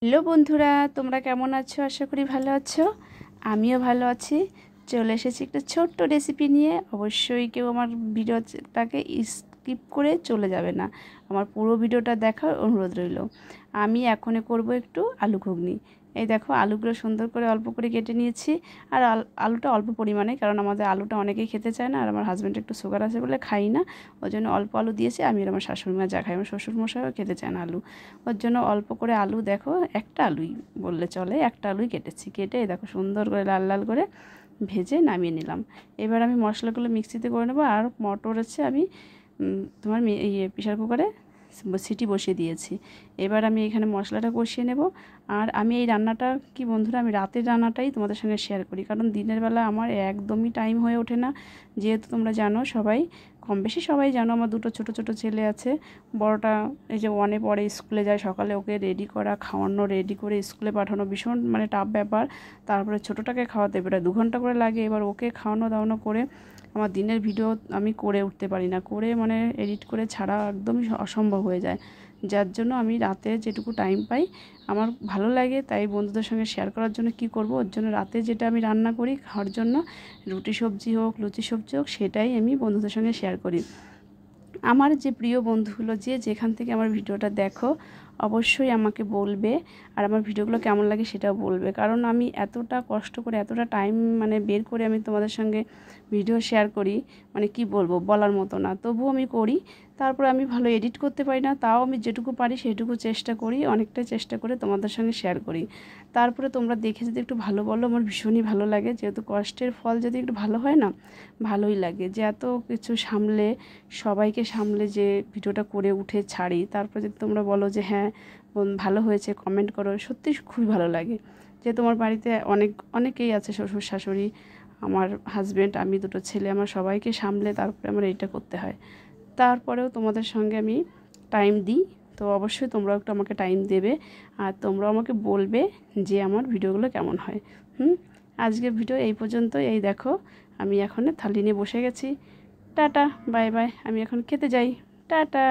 Hello বন্ধুরা, তোমরা কেমন আছো? আশা করি ভালো আছো। আমিও ভালো আছি। চলে এসেছি একটা ছোট্ট রেসিপি নিয়ে। অবশ্যই কেউ আমার ভিডিওটাকে স্কিপ করে চলে যাবে না, আমার পুরো ভিডিওটা দেখার অনুরোধ রইল। আমি এখনই করব একটু আলু ঘুগনি। এই দেখো, আলুগুলো সুন্দর করে অল্প করে কেটে নিয়েছি। আর আলুটা অল্প পরিমাণে, কারণ আমাদের আলুটা অনেকেই খেতে চায় না, আর আমার হাজব্যান্ড একটু সুগার আছে বলে খাই না। ওই জন্য অল্প আলু দিয়েছি। আমি আর আমার শাশুড়িমা যা খাই, আমার শ্বশুরমশাইও খেতে চায় না আলু। ওর জন্য অল্প করে আলু, দেখো একটা আলুই বললে চলে, একটা আলুই কেটেছি। কেটে দেখো সুন্দর করে লাল লাল করে ভেজে নামিয়ে নিলাম। এবার আমি মশলাগুলো মিক্সিতে করে নেবো। আর মটর আছে, আমি তোমার প্রেশার কুকারে সিটি বসিয়ে দিয়েছি। এবার আমি এখানে মশলাটা কষিয়ে নেব। আর আমি এই রান্নাটা কি বন্ধুরা, আমি রাতের রান্নাটাই তোমাদের সঙ্গে শেয়ার করি, কারণ দিনের বেলা আমার একদমই টাইম হয়ে ওঠে না। যেহেতু তোমরা জানো, সবাই কম বেশি সবাই জানো, আমার দুটো ছোট ছোট ছেলে আছে। বড়টা এই যে 1-এ পড়ে, স্কুলে যায়। সকালে ওকে রেডি করা, খাওয়ানো, রেডি করে স্কুলে পাঠানো ভীষণ টাফ ব্যাপার। তারপরে ছোটোটাকে খাওয়াতে প্রায় 2 ঘন্টা করে লাগে। এবার ওকে খাওয়ানো দাওয়ানো করে আমার দিনের ভিডিও আমি করে উঠতে পারি না, করে এডিট করে ছাড়া একদমই অসম্ভব হয়ে যায়। যার জন্য আমি রাতে যেটুকু টাইম পাই আমার ভালো লাগে, তাই বন্ধুদের সঙ্গে শেয়ার করার জন্য কি করব, ওর জন্য রাতে যেটা আমি রান্না করি খাওয়ার জন্য, রুটি সবজি হোক, লুচি সবজি হোক, সেটাই আমি বন্ধুদের সঙ্গে শেয়ার করি। আমার যে প্রিয় বন্ধুগুলো যে যেখান থেকে আমার ভিডিওটা দেখো, অবশ্যই আমাকে বলবে। আর আমার ভিডিওগুলো কেমন লাগে সেটাও বলবে, কারণ আমি এতটা কষ্ট করে, এতটা টাইম বের করে আমি তোমাদের সঙ্গে ভিডিও শেয়ার করি, কি বলবো, বলার মতো না। তবুও আমি করি। তারপর আমি ভালো এডিট করতে পারি না, তাও আমি যেটুকু পারি সেটুকু চেষ্টা করি, অনেকটাই চেষ্টা করে তোমাদের সঙ্গে শেয়ার করি। তারপরে তোমরা দেখে যদি একটু ভালো বলো, আমার ভীষণই ভালো লাগে। যেহেতু কষ্টের ফল যদি একটু ভালো হয় না, ভালোই লাগে। যে এত কিছু সামলে, সবাইকে সামলে যে ভিডিওটা করে উঠে ছাড়ি, তারপর যদি তোমরা বলো যে হ্যাঁ ভালো হয়েছে, কমেন্ট করো, সত্যি খুবই ভালো লাগে। যে তোমার বাড়িতে অনেকেই আছে, শ্বশুর শাশুড়ি, আমার হাজব্যান্ড, আমি, দুটো ছেলে, আমার সবাইকে সামলে তারপরে আমার এইটা করতে হয়। তারপরেও তোমাদের সঙ্গে আমি টাইম দিই। তো অবশ্যই তোমরাও একটু আমাকে টাইম দেবে, আর তোমরাও আমাকে বলবে যে আমার ভিডিওগুলো কেমন হয়। আজকের ভিডিও এই পর্যন্ত। এই দেখো, আমি এখন থালি নিয়ে বসে গেছি। টাটা, বাই বাই, আমি এখন খেতে যাই। টাটা।